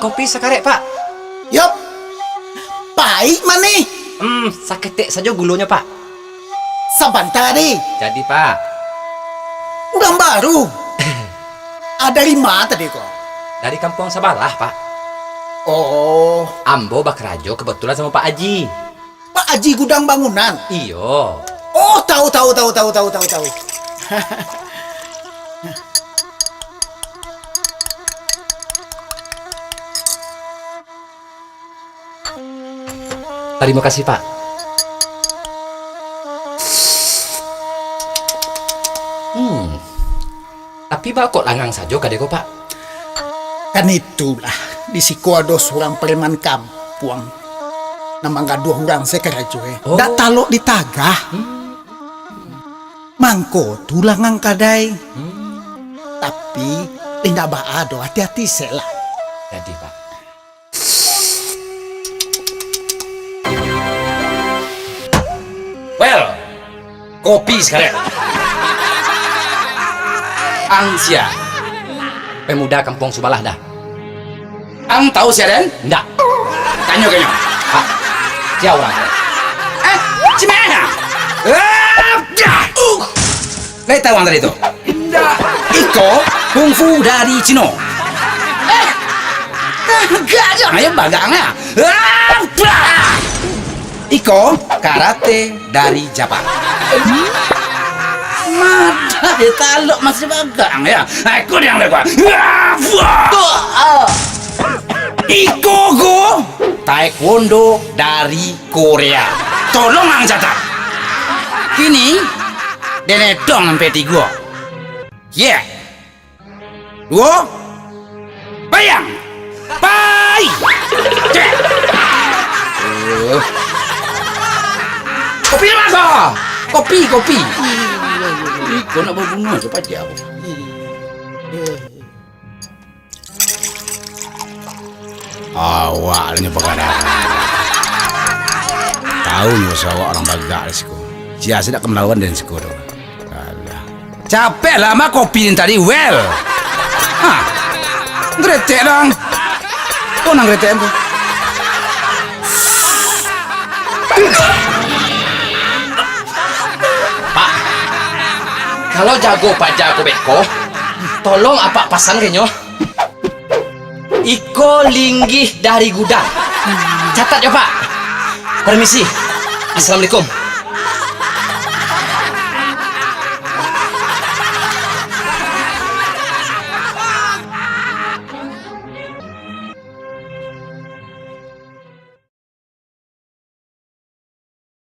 Kopi sekarek, Pak. Yup. Baik mana? Saketek saja gulunya, Pak. Sebentar deh. Jadi, Pak. Orang baru. Ada 5 tadi kok. Dari kampung sebelah, Pak. Oh, Ambo Bakrajo kebetulan sama Pak Aji. Pak Haji Gudang Bangunan. Iyo. Oh, tahu. Terima kasih, Pak. Tapi Pak kok langang saja kadeko, Pak? Kan itulah di siku ada seorang preman kampung. Nama gaduh orang sekerajo Oh. dak talok ditagah. Mangko tulangang kadai. Tapi tidak baado hati-hati selah. Jadi, Pak. Well, kopi sekarang. Angsia, pemuda kampung Subalah dah. Ang tahu siapa Den? Ndak. Kanyo. Pak, siapa orang? Cimana? Nggak tahu orang tadi itu? Ndak. Iko, kungfu dari Cino. Enggak aja, ayo bagangnya. Iko, karate dari Jepang. Mada talok masih bagang ya. Aku yang lepas. Iko go taekwondo dari Korea. Tolong ang catat. Kini denetong sampai 3. Yeah. Wo. Bayang. Bye. Kopi mana kau? Kopi. Iko nak berbunga cepat jauh. Awalnya pegadaian. Tahu nih usaha orang bagak di siku. Sia tidak kemelawan dan siku dong. Alah. Capek lama kopi yang tadi well. Hah? Gretek dong. Kau nang gretek tu? Pak, kalau jago Pak Jago Beko, tolong apa pasan kenyo? Iko linggih dari gudang. Catat ya, Pak. Permisi. Assalamualaikum.